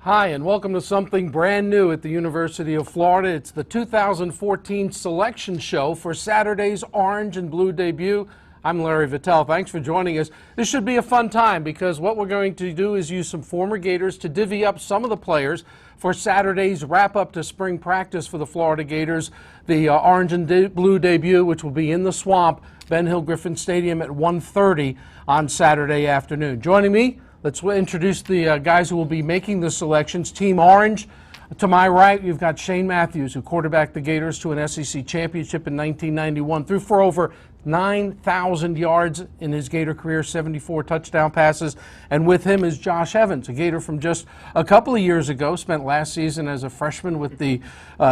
Hi, and welcome to something brand new at the University of Florida. It's the 2014 selection show for Saturday's Orange and Blue debut. I'm Larry Vitale. Thanks for joining us. This should be a fun time because what we're going to do is use some former Gators to divvy up some of the players for Saturday's wrap-up to spring practice for the Florida Gators, the Orange and Blue debut, which will be in the Swamp, Ben Hill Griffin Stadium at 1:30 on Saturday afternoon. Joining me, let's introduce the guys who will be making the selections. Team Orange, to my right, you've got Shane Matthews, who quarterbacked the Gators to an SEC championship in 1991, threw for over 9,000 yards in his Gator career, 74 touchdown passes. And with him is Josh Evans, a Gator from just a couple of years ago, spent last season as a freshman with the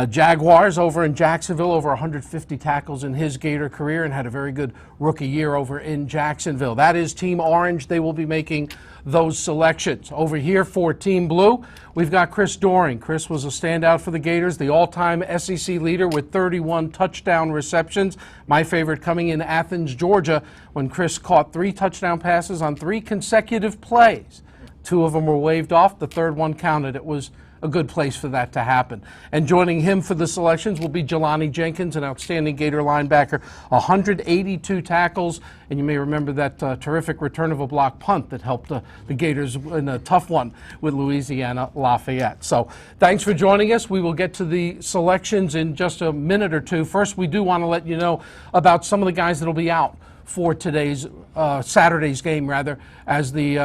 Jaguars over in Jacksonville, over 150 tackles in his Gator career, and had a very good rookie year over in Jacksonville. That is Team Orange. They will be making those selections. Over here for Team Blue, we've got Chris Doering. Chris was a standout for the Gators, the all-time SEC leader with 31 touchdown receptions. My favorite coming in Athens, Georgia, when Chris caught 3 touchdown passes on 3 consecutive plays. 2 of them were waved off. The third one counted. It was a good place for that to happen. And joining him for the selections will be Jelani Jenkins, an outstanding Gator linebacker, 182 tackles, and you may remember that terrific return of a block punt that helped the Gators in a tough one with Louisiana Lafayette. So thanks for joining us. We will get to the selections in just a minute or two. First, we do want to let you know about some of the guys that will be out for today's Saturday's game, rather, as the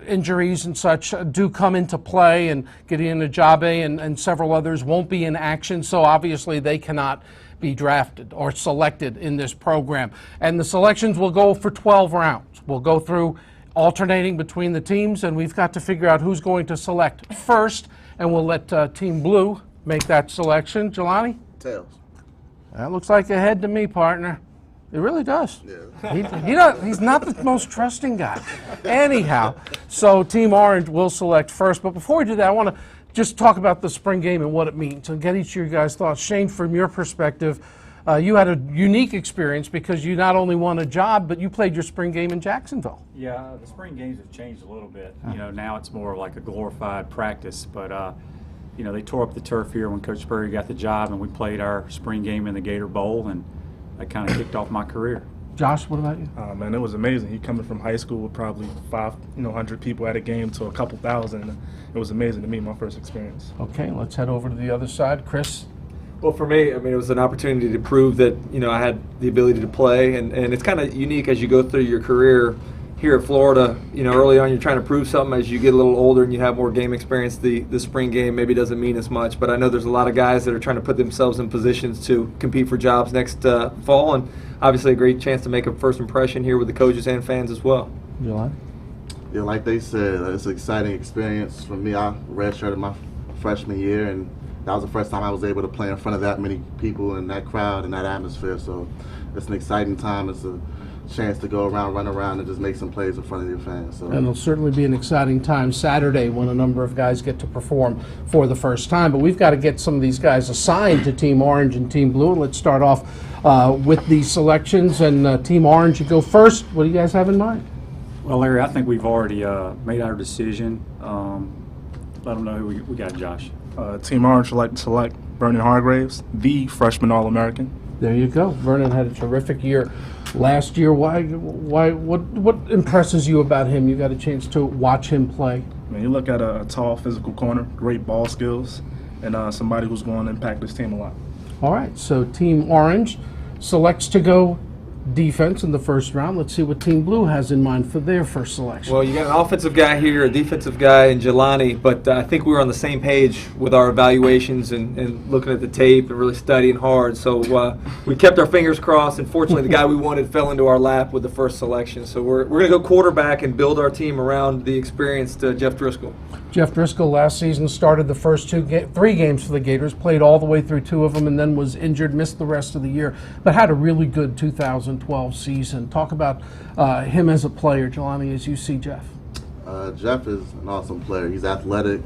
injuries and such do come into play, and Gideon Ajabe and several others won't be in action, so obviously they cannot be drafted or selected in this program. And the selections will go for 12 rounds. We'll go through alternating between the teams, and we've got to figure out who's going to select first, and we'll let Team Blue make that selection. Jelani? Tails. That looks like a head to me, partner. It really does. Yeah. He's not the most trusting guy. Anyhow, so Team Orange will select first. But before we do that, I want to just talk about the spring game and what it means and get each of your guys' thoughts. Shane, from your perspective, you had a unique experience because you not only won a job, but you played your spring game in Jacksonville. Yeah, the spring games have changed a little bit. You know, now it's more like a glorified practice. But, you know, they tore up the turf here when Coach Spurrier got the job, and we played our spring game in the Gator Bowl, and that kind of kicked off my career. Josh, what about you? Man, it was amazing. He coming from high school with probably 500 people at a game to a couple thousand. It was amazing to me, my first experience. Okay, let's head over to the other side. Chris? Well, for me, I mean, it was an opportunity to prove that, you know, I had the ability to play, and it's kind of unique as you go through your career here at Florida. You know, early on you're trying to prove something. As you get a little older and you have more game experience, the spring game maybe doesn't mean as much. But I know there's a lot of guys that are trying to put themselves in positions to compete for jobs next fall, and obviously a great chance to make a first impression here with the coaches and fans as well. Jelani? Yeah, like they said, it's an exciting experience for me. I redshirted my freshman year, and that was the first time I was able to play in front of that many people and that crowd and that atmosphere. So it's an exciting time. It's a chance to go around, run around, and just make some plays in front of your fans. So. And it'll certainly be an exciting time Saturday when a number of guys get to perform for the first time. But we've got to get some of these guys assigned to Team Orange and Team Blue. Let's start off with these selections. And Team Orange, you go first. What do you guys have in mind? Well, Larry, I think we've already made our decision. Let them know who we got, Josh. Team Orange would like to select Vernon Hargraves, the freshman All-American. There you go. Vernon had a terrific year last year. What impresses you about him? You got a chance to watch him play. Man, you look at a tall, physical corner, great ball skills, and somebody who's going to impact this team a lot. All right, so Team Orange selects to go defense in the first round. Let's see what Team Blue has in mind for their first selection. Well, you got an offensive guy here, a defensive guy in Jelani, but I think we were on the same page with our evaluations and looking at the tape and really studying hard. So we kept our fingers crossed, and fortunately the guy we wanted fell into our lap with the first selection. So we're going to go quarterback and build our team around the experienced Jeff Driscoll. Jeff Driscoll last season started the first 3 games for the Gators, played all the way through 2 of them, and then was injured, missed the rest of the year, but had a really good 2012 season. Talk about him as a player, Jelani, as you see Jeff. Jeff is an awesome player. He's athletic.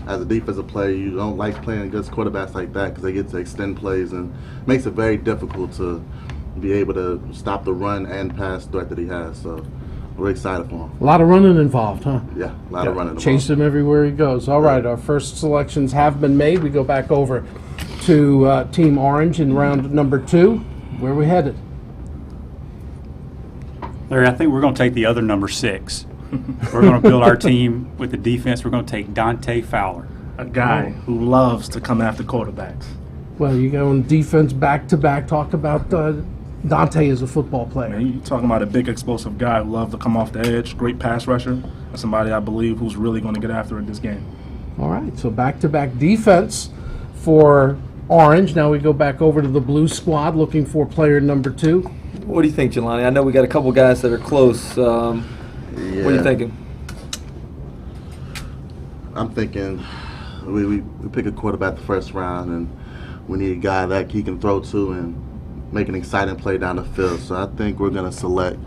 As a defensive player, you don't like playing against quarterbacks like that because they get to extend plays and makes it very difficult to be able to stop the run and pass threat that he has. So we're excited for him. A lot of running involved, huh? Yeah, a lot of running. Chase him everywhere he goes. All right, our first selections have been made. We go back over to Team Orange in round number 2. Where are we headed? Larry, I think we're going to take the other number 6. We're going to build our team with the defense. We're going to take Dante Fowler. A guy who loves to come after quarterbacks. Well, you go on defense back-to-back. Talk about Dante as a football player. Man, you're talking about a big, explosive guy who loves to come off the edge, great pass rusher, and somebody I believe who's really going to get after it this game. All right, so back-to-back defense for Orange. Now we go back over to the blue squad looking for player number 2. What do you think, Jelani? I know we got a couple guys that are close. What are you thinking? I'm thinking we pick a quarterback the first round, and we need a guy that he can throw to and make an exciting play down the field. So I think we're going to select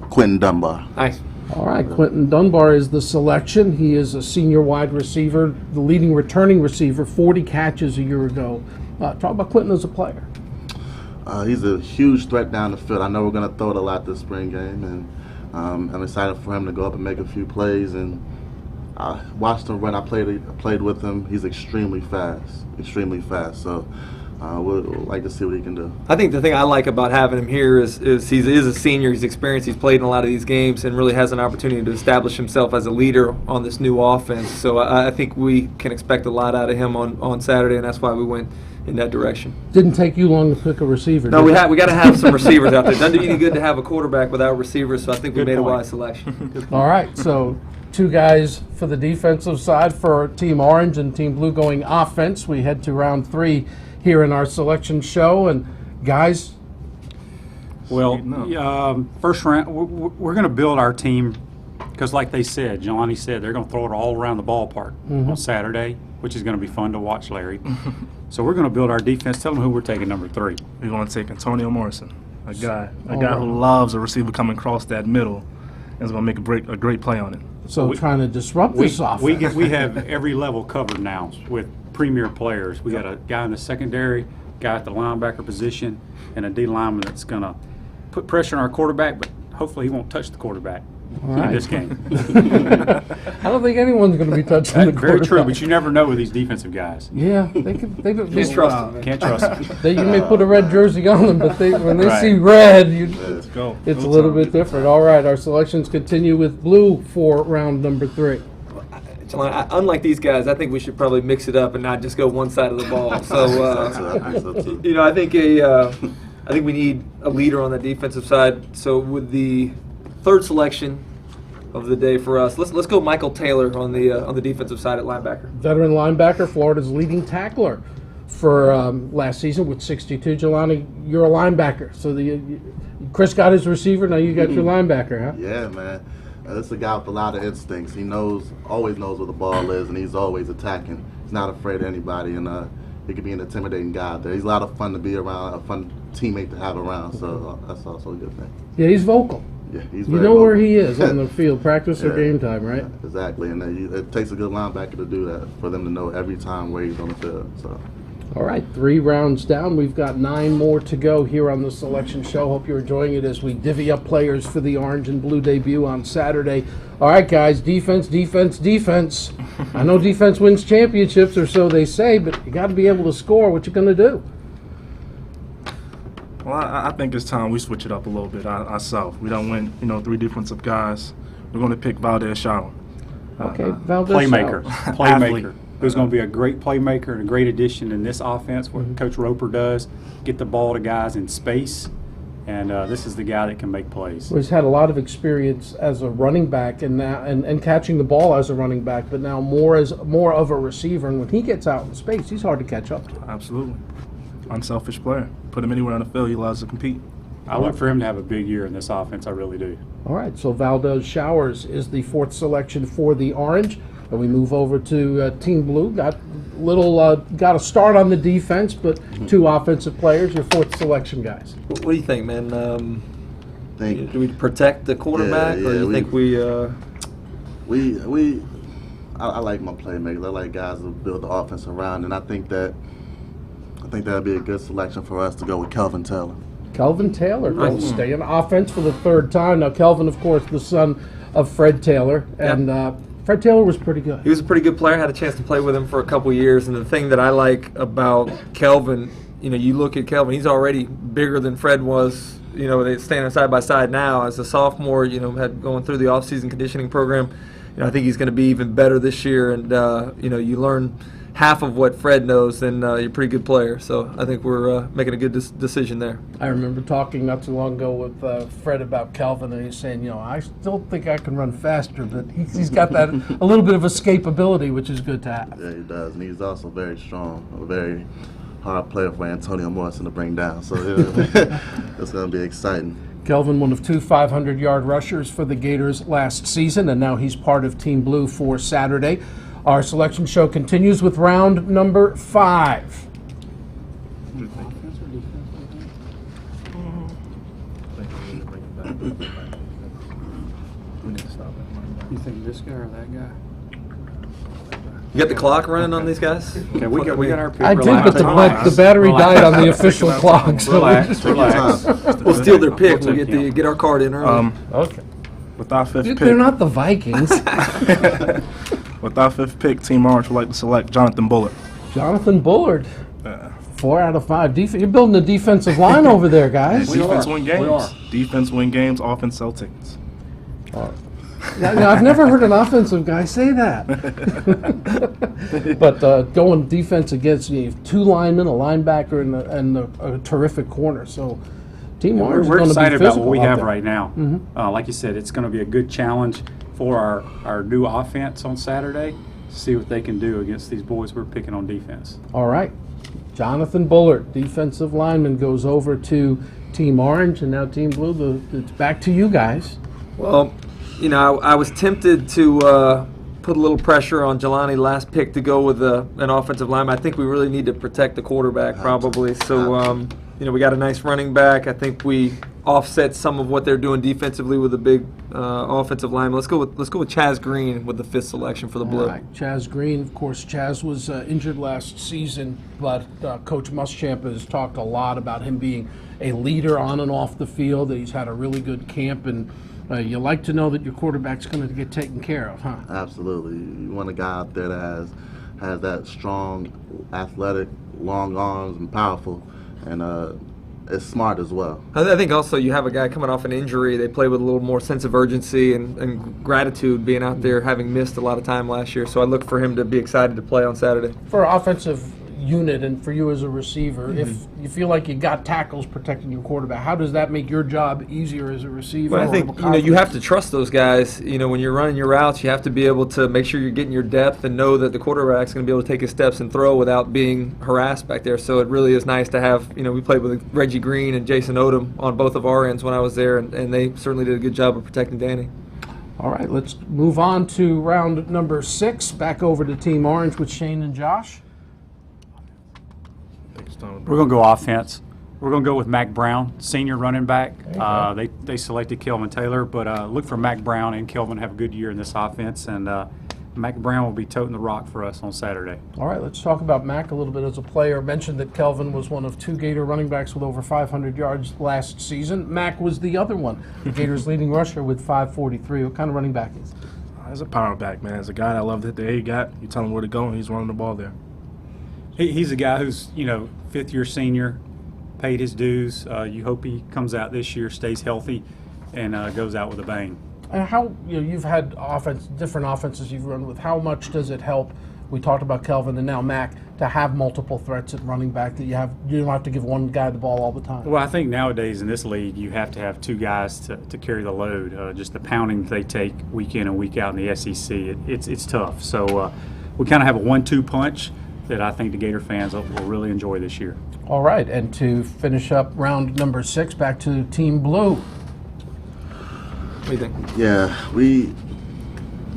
Quentin Dunbar. Nice. All right, Quentin Dunbar is the selection. He is a senior wide receiver, the leading returning receiver, 40 catches a year ago. Talk about Quentin as a player. He's a huge threat down the field. I know we're going to throw it a lot this spring game, and I'm excited for him to go up and make a few plays. And I watched him run. I played with him. He's extremely fast. So we'd like to see what he can do. I think the thing I like about having him here is he is a senior. He's experienced. He's played in a lot of these games and really has an opportunity to establish himself as a leader on this new offense. So I think we can expect a lot out of him on Saturday, and that's why we went in that direction. Didn't take you long to pick a receiver. No, we got to have some receivers out there. Doesn't do you any good to have a quarterback without receivers, so I think we made a wise selection. All right, so 2 guys for the defensive side for Team Orange and Team Blue going offense. We head to round 3 here in our selection show. And guys, Well, first round, we're going to build our team because, like they said, Jelani said, they're going to throw it all around the ballpark on Saturday, which is going to be fun to watch, Larry. So we're going to build our defense. Tell them who we're taking number 3. We're going to take Antonio Morrison, a guy who loves a receiver coming across that middle and is going to make a great play on it. so trying to disrupt this offense. We have every level covered now with premier players. We got a guy in the secondary, guy at the linebacker position, and a D lineman that's going to put pressure on our quarterback, but hopefully he won't touch the quarterback in this game. I don't think anyone's going to be touching the quarterback. Very true, but you never know with these defensive guys. Yeah, they could Just trust him, man. Can't trust them. You may put a red jersey on them, but when they Right. see red, Let's go. it's a little bit different. All right, our selections continue with blue for round number 3. Unlike these guys, I think we should probably mix it up and not just go one side of the ball. So, you know, I think we need a leader on the defensive side. So with the 3rd selection of the day for us, let's go Michael Taylor on the defensive side at linebacker. Veteran linebacker, Florida's leading tackler for last season with 62. Jelani, you're a linebacker. So Chris got his receiver, now you got your linebacker, huh? Yeah, man. This is a guy with a lot of instincts. He always knows where the ball is, and he's always attacking. He's not afraid of anybody, and he can be an intimidating guy out there. He's a lot of fun to be around, a fun teammate to have around, so that's also a good thing. Yeah, he's vocal. Yeah, he's You very know where vocal. he is on the field, practice or game time, right? Yeah, exactly, and it takes a good linebacker to do that, for them to know every time where he's on the field. So. All right, 3 rounds down. We've got 9 more to go here on the selection show. Hope you're enjoying it as we divvy up players for the orange and blue debut on Saturday. All right, guys, defense, defense, defense. I know defense wins championships, or so they say, but you got to be able to score. What you going to do? Well, I think it's time we switch it up a little bit ourselves. We don't win, 3 defensive guys. We're going to pick Valdez Shower. Okay, Valdez Playmaker. Showers. Playmaker. Who's going to be a great playmaker and a great addition in this offense, what Coach Roper does, get the ball to guys in space, and this is the guy that can make plays. Well, he's had a lot of experience as a running back and catching the ball as a running back, but now more of a receiver. And when he gets out in space, he's hard to catch up to. Absolutely. Unselfish player. Put him anywhere on the field, he loves to compete. I look for him to have a big year in this offense, I really do. All right, so Valdez Showers is the 4th selection for the Orange. And we move over to Team Blue. Got a start on the defense, but 2 offensive players, your 4th selection guys. What do you think, man? Do we protect the quarterback, or do you think I like my playmakers. I like guys who build the offense around, and I think that'd be a good selection for us to go with Kelvin Taylor. Kelvin Taylor will stay in offense for the 3rd time. Now, Kelvin, of course, the son of Fred Taylor, and Fred Taylor was pretty good. He was a pretty good player. Had a chance to play with him for a couple years. And the thing that I like about Kelvin, you look at Kelvin, he's already bigger than Fred was. They standing side by side now as a sophomore. Had going through the off-season conditioning program. I think he's going to be even better this year. And you learn half of what Fred knows, then you're a pretty good player. So I think we're making a good decision there. I remember talking not too long ago with Fred about Kelvin, and he's saying, I still think I can run faster, but he's got that a little bit of escapability, which is good to have. Yeah, he does, and he's also very strong, a very hard player for Antonio Morrison to bring down. So it's going to be exciting. Kelvin, one of 2 500-yard rushers for the Gators last season, and now he's part of Team Blue for Saturday. Our selection show continues with round number 5. You think this guy or that guy? You got the clock running on these guys? Okay, we got our pick. I did, but the battery died on the official clock. So Relax. We'll steal their pick. We'll get our card in early. Okay. With our fifth pick, They're not the Vikings. with our fifth pick, Team Orange would like to select Jonathan Bullard. Jonathan Bullard. 4 out of 5. You're building a defensive line over there, guys. Defense win games. We are. Defense win games. Offense sell tickets. Now, I've never heard an offensive guy say that. But going defense against you have 2 linemen, a linebacker, and a terrific corner. So Team Orange is We're going to be excited about what physical we out have there. right now. Like you said, it's going to be a good challenge for our new offense on Saturday. See what they can do against these boys we're picking on defense. All right. Jonathan Bullard, defensive lineman, goes over to Team Orange, and now Team Blue. It's back to you guys. Well, I was tempted to put a little pressure on Jelani last pick to go with an offensive lineman. I think we really need to protect the quarterback probably. So, we got a nice running back. I think we offset some of what they're doing defensively with a big offensive lineman. Let's go with Chaz Green with the 5th selection for the Blue. All right. Chaz Green, of course, Chaz was injured last season, but Coach Muschamp has talked a lot about him being a leader on and off the field, that he's had a really good camp, and you like to know that your quarterback's going to get taken care of, huh? Absolutely. You want a guy out there that has that strong, athletic, long arms, and powerful, and is smart as well. I think also you have a guy coming off an injury. They play with a little more sense of urgency and gratitude being out there, having missed a lot of time last year. So I look for him to be excited to play on Saturday. For an offensive unit and for you as a receiver, if you feel like you got tackles protecting your quarterback, how does that make your job easier as a receiver? Well, I think you have to trust those guys. When you're running your routes, you have to be able to make sure you're getting your depth and know that the quarterback's going to be able to take his steps and throw without being harassed back there. So it really is nice to have. We played with Reggie Green and Jason Odom on both of our ends when I was there, and they certainly did a good job of protecting Danny. All right, let's move on to round number 6. Back over to Team Orange with Shane and Josh. We're going to go offense. We're going to go with Mac Brown, senior running back. They selected Kelvin Taylor, but look for Mac Brown and Kelvin to have a good year in this offense, and Mac Brown will be toting the rock for us on Saturday. All right, let's talk about Mac a little bit as a player. Mentioned that Kelvin was one of 2 Gator running backs with over 500 yards last season. Mac was the other one, the Gators' leading rusher with 543. What kind of running back is he? He's a power back, man. He's a guy that loved it. The he got. You tell him where to go, and he's running the ball there. He's a guy who's, 5th-year senior, paid his dues. You hope he comes out this year, stays healthy, and goes out with a bang. And how you've had different offenses you've run with. How much does it help? We talked about Kelvin and now Mac to have multiple threats at running back that you don't have to give one guy the ball all the time. Well, I think nowadays in this league you have to have 2 guys to carry the load. Just the pounding they take week in and week out in the SEC, it's tough. So we kind of have a 1-2 punch that I think the Gator fans will really enjoy this year. All right, and to finish up round number 6, back to Team Blue. What do you think? Yeah, we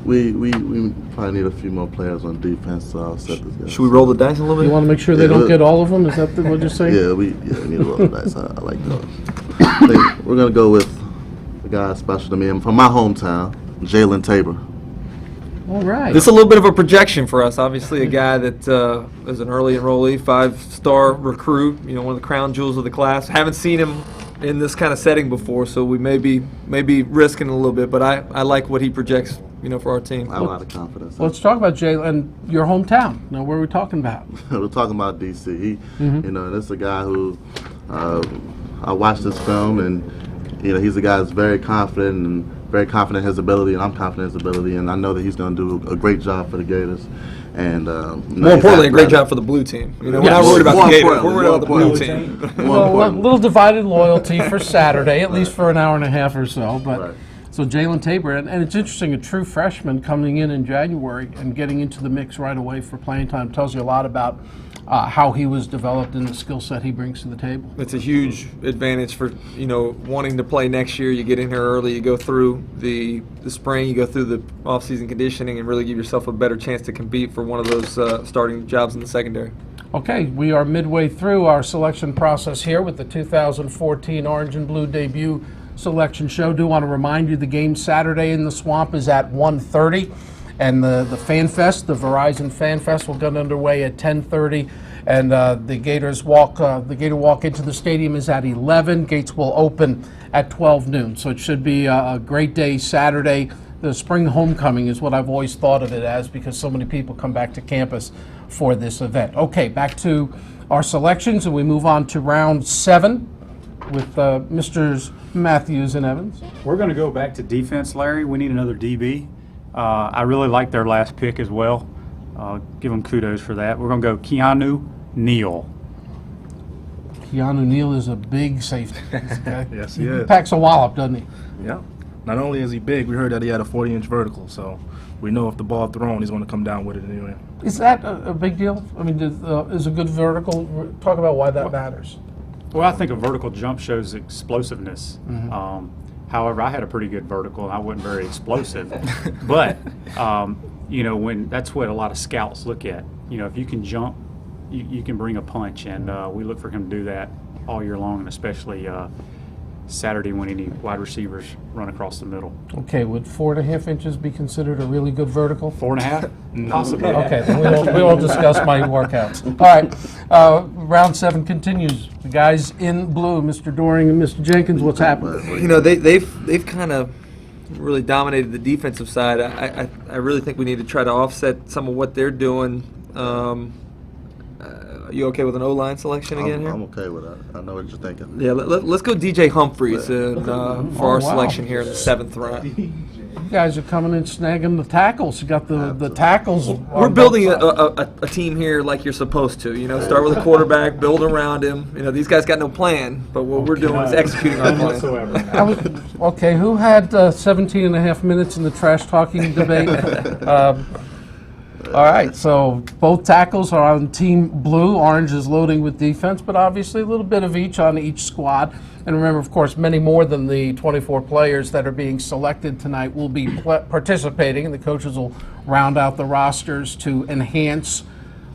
probably need a few more players on defense, so I'll set this guy. Should we roll the dice a little bit? You want to make sure they don't get all of them? Is that what you're saying? Yeah, we need to roll the dice. I like those. I think we're going to go with a guy special to me. I'm from my hometown, Jalen Tabor. All right. This is a little bit of a projection for us. Obviously, a guy that is an early enrollee, 5-star recruit, one of the crown jewels of the class. Haven't seen him in this kind of setting before, so we may be risking a little bit. But I like what he projects, for our team. I have a lot of confidence. Let's talk about Jelani, your hometown. Now, where are we talking about? We're talking about DC. He, this is a guy who I watched this film, and he's a guy that's very confident in his ability, and I'm confident in his ability, and I know that he's going to do a great job for the Gators. And more importantly, a great job for the blue team. We're not worried about the Gators. We're worried about the blue team. Well, a little divided loyalty for Saturday, at least for an hour and a half or so. But Right. So Jalen Tabor, and it's interesting, a true freshman coming in January and getting into the mix right away for playing time tells you a lot about how he was developed and the skill set he brings to the table. It's a huge advantage for wanting to play next year. You get in here early, you go through the spring, you go through the off-season conditioning, and really give yourself a better chance to compete for one of those starting jobs in the secondary. Okay, we are midway through our selection process here with the 2014 Orange and Blue debut selection show. Do want to remind you the game Saturday in the Swamp is at 1:30. And the Fan Fest, the Verizon Fan Fest, will get underway at 10:30, and the Gator walk into the stadium is at 11. Gates will open at 12 noon, so it should be a great day Saturday. The spring homecoming is what I've always thought of it as, because so many people come back to campus for this event. Okay, back to our selections, and we move on to round 7 with Mr. Matthews and Evans. We're going to go back to defense, Larry. We need another DB. I really like their last pick as well. Give them kudos for that. We're going to go Keanu Neal. Keanu Neal is a big safety. Okay? Yes, he is. Packs a wallop, doesn't he? Yeah. Not only is he big, we heard that he had a 40-inch vertical, so we know if the ball thrown, he's going to come down with it anyway. Is that a big deal? I mean, is a good vertical? Talk about why that matters. Well, I think a vertical jump shows explosiveness. However, I had a pretty good vertical, and I wasn't very explosive. But, when that's what a lot of scouts look at. If you can jump, you can bring a punch, and we look for him to do that all year long, and especially Saturday when any wide receivers run across the middle. Okay, would 4.5 inches be considered a really good vertical? 4.5? Possibly. Okay, then we won't discuss my workouts. All right, round 7 continues. The guys in blue, Mr. Doering and Mr. Jenkins, what's happening? They've kind of really dominated the defensive side. I really think we need to try to offset some of what they're doing. You okay with an O-line selection again here? I'm okay with that. I know what you're thinking. Yeah, let's go DJ Humphreys for our selection here in the 7th round. You guys are coming in snagging the tackles. You got the tackles. We're building a team here like you're supposed to. Start with a quarterback, build around him. These guys got no plan, but what we're doing is executing our plan. Okay, who had 17 and a half minutes in the trash talking debate? All right, so both tackles are on Team Blue. Orange is loading with defense, but obviously a little bit of each on each squad. And remember, of course, many more than the 24 players that are being selected tonight will be participating, and the coaches will round out the rosters to enhance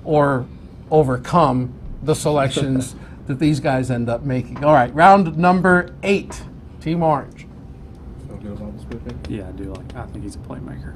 or overcome the selections that these guys end up making. All right, round number 8, Team Orange. Feel good about this pick? Yeah, I think he's a playmaker.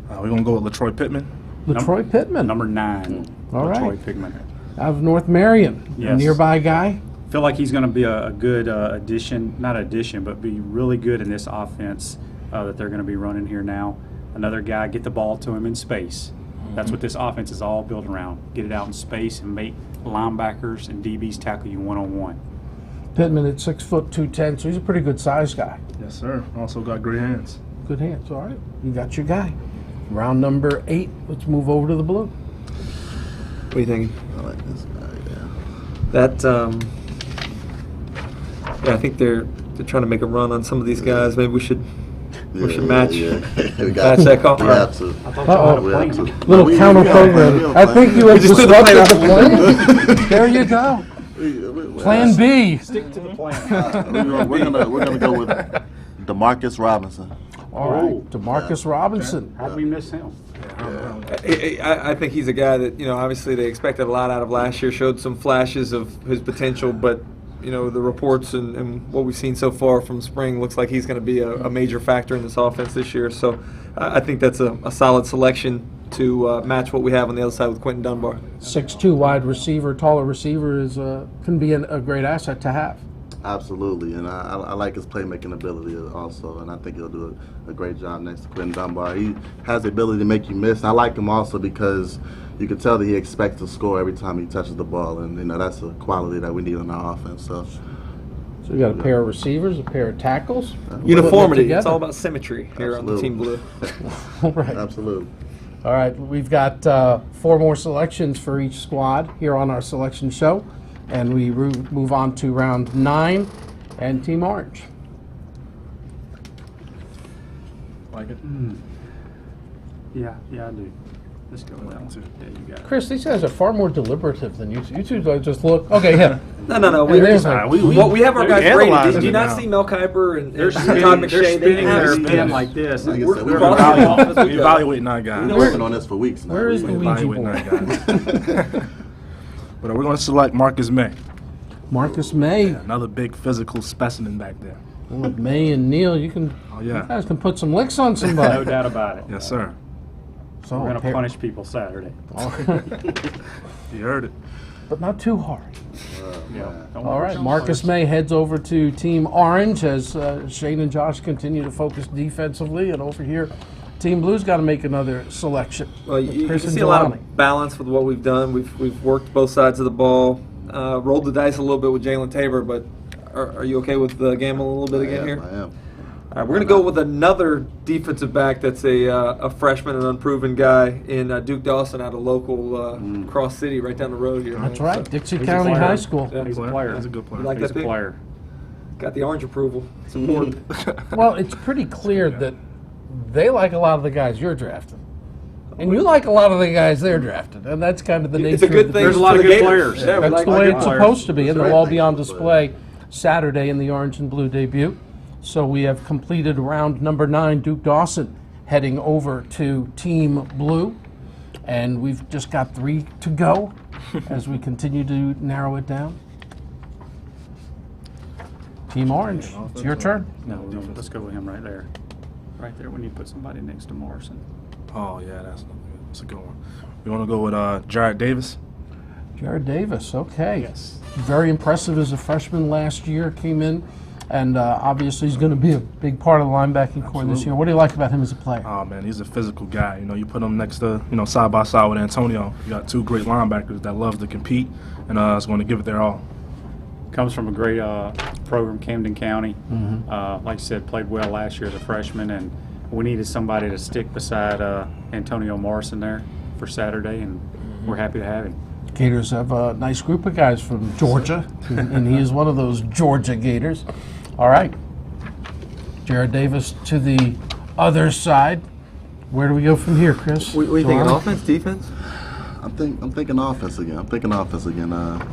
We're going to go with LaTroy Pittman. LaTroy Pittman. Number 9. All right. LaTroy Pittman. Out of North Marion, a Yes. nearby guy. Feel like he's going to be a good addition, but be really good in this offense that they're going to be running here now. Another guy, get the ball to him in space. That's what this offense is all built around. Get it out in space and make linebackers and DBs tackle you one-on-one. Pittman at 6 foot 210, so he's a pretty good size guy. Yes, sir. Also got great hands. Good hands, all right. You got your guy. Round number 8, let's move over to the blue. What are you thinking? I like this guy, yeah. That I think they're trying to make a run on some of these guys. Maybe we should match. We Match that call. We have to. Uh-oh. We have to. Little We counter have program. to. I think you have just threw the disrupted plan the plan. There you go. Plan B. Stick to the plan. We're gonna go with DeMarcus Robinson. All right, DeMarcus Robinson. How'd we miss him? I think he's a guy that, obviously they expected a lot out of last year, showed some flashes of his potential, but, the reports and what we've seen so far from spring looks like he's going to be a major factor in this offense this year. So I think that's a solid selection to match what we have on the other side with Quentin Dunbar. 6'2" wide receiver, taller receiver can be a great asset to have. Absolutely, and I like his playmaking ability also, and I think he'll do a great job next to Quentin Dunbar. He has the ability to make you miss. I like him also because you can tell that he expects to score every time he touches the ball, and that's a quality that we need in our offense. So we got a pair of receivers, a pair of tackles. Uniformity. It's all about symmetry here on the Team Blue. All right. Absolutely. All right, we've got 4 more selections for each squad here on our selection show, and we move on to round 9 and Team Orange. Like it? Yeah, I do. Let's go with that one. Yeah, you got it. Chris, these guys are far more deliberative than you two. You two just look, okay, him. No. We have our guys analyzing graded. Did you it not now. see Mel Kiper and They're Todd spinning, McShay? they're spinning their They spin have like this. Like I We're said, we're we're evaluating as we We go. evaluate 9 We've guys. been working on this for weeks now. Where is We- the Ouija Evaluate board? 9 guys. But we're going to select Marcus May. Marcus May. Another big physical specimen back there. Well, with May and Neal, you Oh, you yeah. guys can put some licks on somebody. No doubt about it. Yes, sir. So, We're going to punish people Saturday. You heard it. but not too hard. Yeah. All right, Marcus May heads over to Team Orange as Shane and Josh continue to focus defensively, and over here, Team Blue's got to make another selection. Well, you Chris can and see a lot Jelani. of balance with what we've done. We've worked both sides of the ball, rolled the dice a little bit with Jalen Tabor, but are you okay with gambling a little bit again here? I am. All right, we're going to go with another defensive back that's a freshman and unproven guy in Duke Dawson out of local Cross City right down the road here. That's man. right, So, Dixie He's a County player. High School. Yeah. He's a player. He's a good player. You like He's that a pick? player. got the orange approval. It's important. Well, it's pretty clear that they like a lot of the guys you're drafting. And you like a lot of the guys they're drafting. And that's kind of the nature It's a good of the thing. There's a for lot the of good Gators. players. Yeah, we That's like the way good it's players. supposed to be, and That's they'll all right. be on display Saturday in the orange and blue debut. So we have completed round number 9, Duke Dawson heading over to Team Blue. And we've just got 3 to go as we continue to narrow it down. Team Orange, it's your turn. No, let's go with him right there. Right there, we need to put somebody next to Morrison. Oh, yeah, that's a good one. We want to go with Jared Davis. Jared Davis, okay. Yes. Very impressive as a freshman last year, came in, and obviously he's going to be a big part of the linebacking core this year. What do you like about him as a player? Oh, man, he's a physical guy. You know, you put him next to, side by side with Antonio. You got 2 great linebackers that love to compete and is going to give it their all. Comes from a great program, Camden County. Like I said, played well last year as a freshman, and we needed somebody to stick beside Antonio Morrison there for Saturday, and we're happy to have him. Gators have a nice group of guys from Georgia, and he is one of those Georgia Gators. All right. Jared Davis to the other side. Where do we go from here, Chris? What do you think? Jelani? Offense, defense? I'm thinking offense again.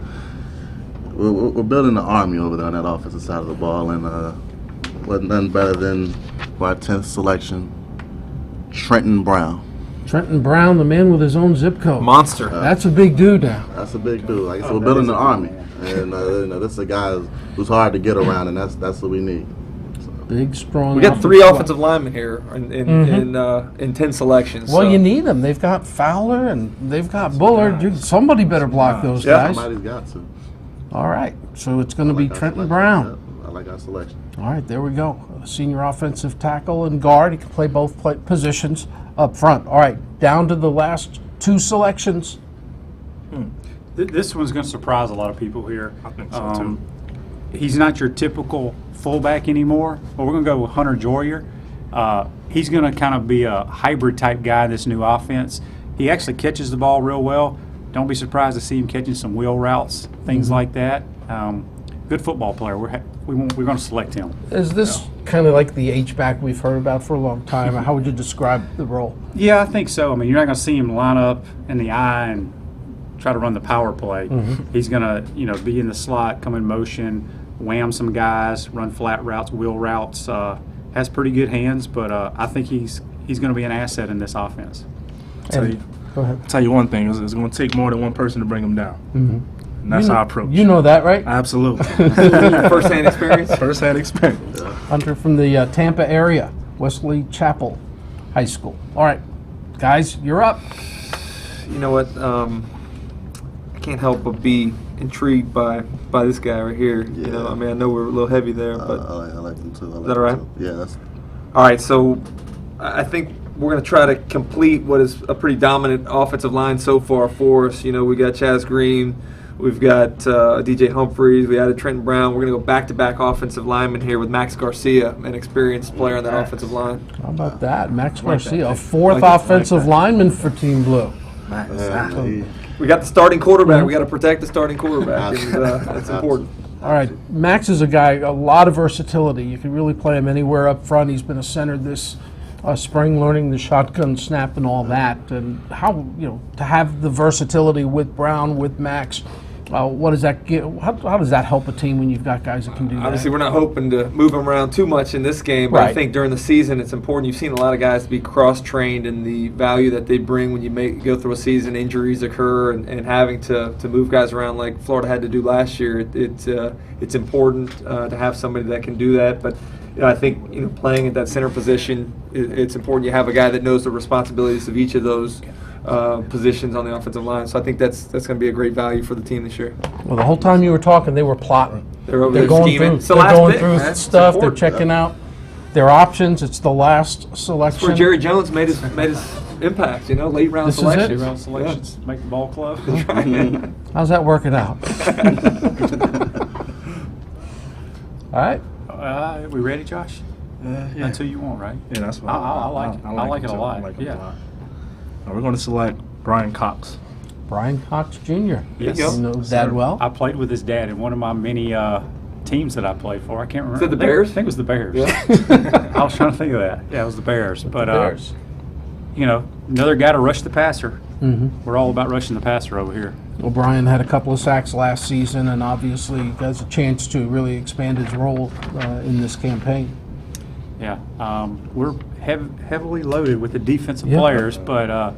We're building an army over there on that offensive side of the ball, and wasn't nothing better than for our 10th selection, Trenton Brown. Trenton Brown, the man with his own zip code. Monster. That's a big dude now. That's a big dude. Like I said, we're building an army, and this is a guy who's hard to get around, and that's what we need. Big, strong. We got 3 offensive offensive linemen here in 10 selections. Well, so. you need them. They've got Fowler and they've got Bullard. Dude, somebody better block those Yeah. guys. Somebody's got to. All right, so it's going to be Like our Trenton selection. Brown. Yep, I like our selection. All right, there we go. Senior offensive tackle and guard. He can play both positions up front. All right, down to the last 2 selections. This one's going to surprise a lot of people here. I think so, too. He's not your typical fullback anymore, but we're going to go with Hunter Joyer. He's going to kind of be a hybrid type guy in this new offense. He actually catches the ball real well. Don't be surprised to see him catching some wheel routes, things like that. Good football player. We're going to select him. Is this kind of like the H-back we've heard about for a long time? How would you describe the role? Yeah, I think so. I mean, you're not going to see him line up in the eye and try to run the power play. He's going to, be in the slot, come in motion, wham some guys, run flat routes, wheel routes. Has pretty good hands, but I think he's going to be an asset in this offense. Go ahead. Tell you one thing, it's going to take more than one person to bring him down. And that's our approach. You know that, right? Absolutely. First-hand experience. First-hand experience. Hunter from the Tampa area, Wesley Chapel High School. All right, guys, you're up. You know what? can't help but be intrigued by this guy right here. You know, I mean, I know we're a little heavy there, but I like them too. is that all right? Yeah, that's. All right, so I think we're going to try to complete what is a pretty dominant offensive line so far for us. You know, we got Chaz Green, we've got DJ Humphreys, we added Trenton Brown. We're going to go back-to-back offensive linemen here with Max Garcia, an experienced player on that offensive line. How about that? Max Garcia, a fourth offensive lineman for Team Blue. We got the starting quarterback. We got to protect the starting quarterback. And, that's important. All right, Max is a guy, a lot of versatility. You can really play him anywhere up front. He's been a center this spring, learning the shotgun snap and all that. And how, you know, to have the versatility with Brown, with Max, what does that give? How does that help a team when you've got guys that can do that? Obviously, we're not hoping to move them around too much in this game, but I Right. think during the season it's important. You've seen a lot of guys be cross-trained in the value that they bring when you go through a season, injuries occur, and having to move guys around like Florida had to do last year. It's important to have somebody that can do that. But you know, I think, you know, playing at that center position, it's important you have a guy that knows the responsibilities of each of those positions on the offensive line. So I think that's going to be a great value for the team this year. Well, the whole time you were talking, they were plotting. They're over They're there going scheming. through. It's the They're last going pick, through man. It's stuff. They're important. checking out their options. It's the last That's selection. where Jerry Jones made his impact, you know, late round This is it? selection. Round selections make the ball club. How's that working out? All right. We ready, Josh? Yeah. That's who you want, right? Yeah, that's what I like it. I like it a lot. I like it Yeah. a lot. We're going to select Brian Cox. Brian Cox Jr. Yes. You know Dad well. I played with his dad in one of my many teams that I played for. I can't remember. it the Bears? I think it was the Bears. Yeah. I was trying to think of that. Yeah, it was the Bears. But Bears. you know, another guy to rush the passer. Mm-hmm. We're all about rushing the passer over here. Well, Brian had a couple of sacks last season, and obviously has a chance to really expand his role in this campaign. Yeah, we're heavily loaded with the defensive Yeah. players, but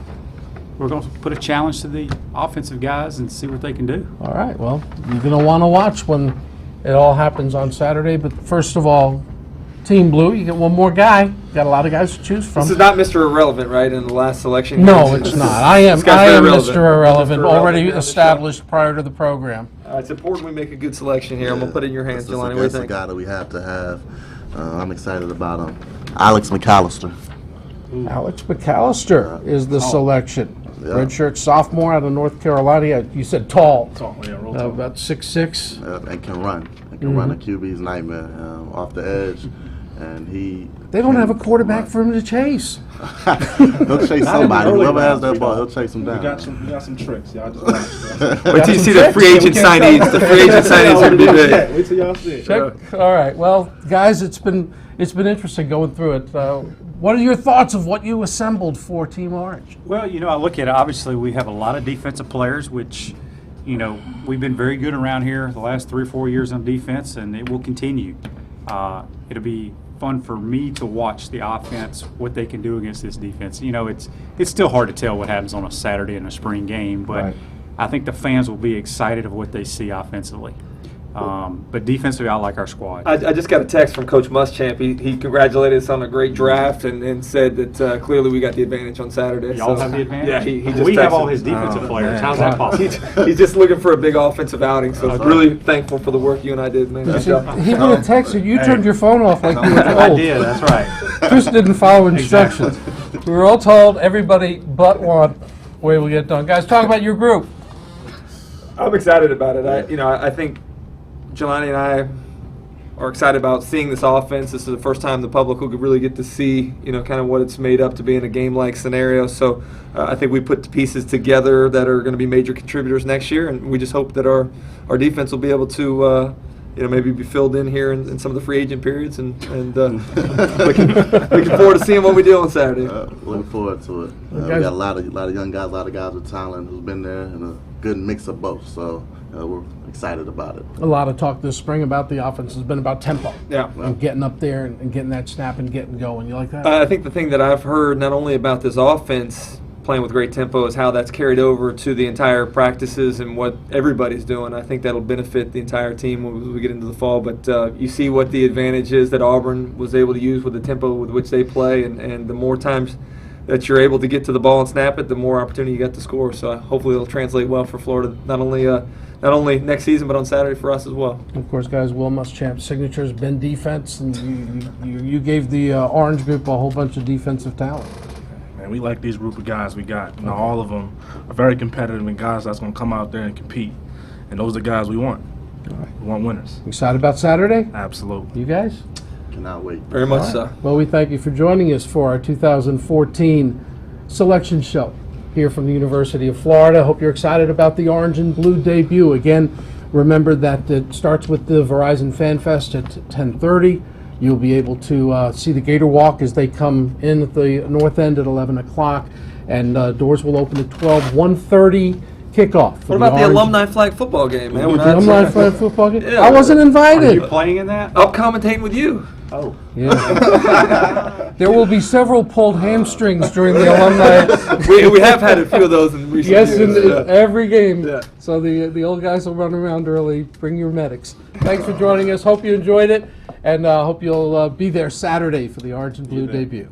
we're going to put a challenge to the offensive guys and see what they can do. All right. Well, you're going to want to watch when it all happens on Saturday. But first of all, Team Blue, you get one more guy. Got a lot of guys to choose from. This is not Mr. Irrelevant, right, in the last selection? No, it's not. I am This guy's been Mr. Irrelevant, Mr. already Irrelevant on the established prior to the program. It's important we make a good selection here. I'm going to put it in your hands, That's Jelani. What do you that's the think? guy that we have to have. I'm excited about him. Alex McAllister. Alex McAllister is the selection. Yeah. Redshirt sophomore out of North Carolina. You said tall. Real tall. About 6'6". And can run. And can run a QB's nightmare off the edge. And They don't can have a quarterback run. for him to chase. He'll chase somebody. early Whoever has rounds, that you ball, know. he'll chase him down. We got some tricks. Y'all just Wait till you some see the tricks. free agent signees. The free agent signees are going to be big. Wait till y'all see it. Check. All right. Well, guys, it's been interesting going through it. What are your thoughts of what you assembled for Team Orange? Well, you know, I look at it, obviously we have a lot of defensive players, which, you know, we've been very good around here the last 3 or 4 years on defense, and it will continue. It'll be fun for me to watch the offense, what they can do against this defense. You know, it's still hard to tell what happens on a Saturday in a spring game, but Right. I think the fans will be excited of what they see offensively. But defensively, I like our squad. I just got a text from Coach Muschamp. He congratulated us on a great draft and said that clearly we got the advantage on Saturday. Y'all So- have the advantage? Yeah, he just we have texted. all his defensive players. How's that possible? He's just looking for a big offensive outing, so really thankful for the work you and I did, man. Good job. He would have texted you. Turned your phone off like you were I told. did, that's right. Just didn't follow instructions. We were all told, everybody but one, way we get done. Guys, talk about your group. I'm excited about it. I think Jelani and I are excited about seeing this offense. This is the first time the public will really get to see, kind of what it's made up to be in a game-like scenario. So I think we put the pieces together that are going to be major contributors next year, and we just hope that our defense will be able to, maybe be filled in here in some of the free agent periods, and looking forward to seeing what we do on Saturday. Looking forward to it. We got a lot of young guys, a lot of guys with talent who's been there, and a good mix of both. So we're excited about it. A lot of talk this spring about the offense has been about tempo. Yeah. And getting up there and getting that snap and getting going. You like that? I think the thing that I've heard not only about this offense playing with great tempo is how that's carried over to the entire practices and what everybody's doing. I think that'll benefit the entire team when we get into the fall. But you see what the advantage is that Auburn was able to use with the tempo with which they play, and the more times that you're able to get to the ball and snap it, the more opportunity you got to score. So hopefully it'll translate well for Florida, not only next season, but on Saturday for us as well. Of course, guys, Will Muschamp's signature has been defense, and you gave the Orange group a whole bunch of defensive talent. Man, we like these group of guys we got. You know, all of them are very competitive and guys that's going to come out there and compete. And those are the guys we want. All right. We want winners. Excited about Saturday? Absolutely. You guys? Cannot wait. Very much so. Well, we thank you for joining us for our 2014 selection show here from the University of Florida. Hope you're excited about the Orange and Blue debut. Again, remember that it starts with the Verizon Fan Fest at 10:30. You'll be able to see the Gator Walk as they come in at the north end at 11 o'clock, and doors will open at 12. 1:30 kickoff. What about the alumni flag football game, man? The alumni flag football game? Yeah. I wasn't Are you invited. playing in that? I'll commentate with you. Oh. Yeah. There will be several pulled hamstrings during the alumni. We have had a few of those in recent Yes, years. in every game. Yeah. So the old guys will run around early. Bring your medics. Thanks for joining us. Hope you enjoyed it, and hope you'll be there Saturday for the Orange and Blue debut.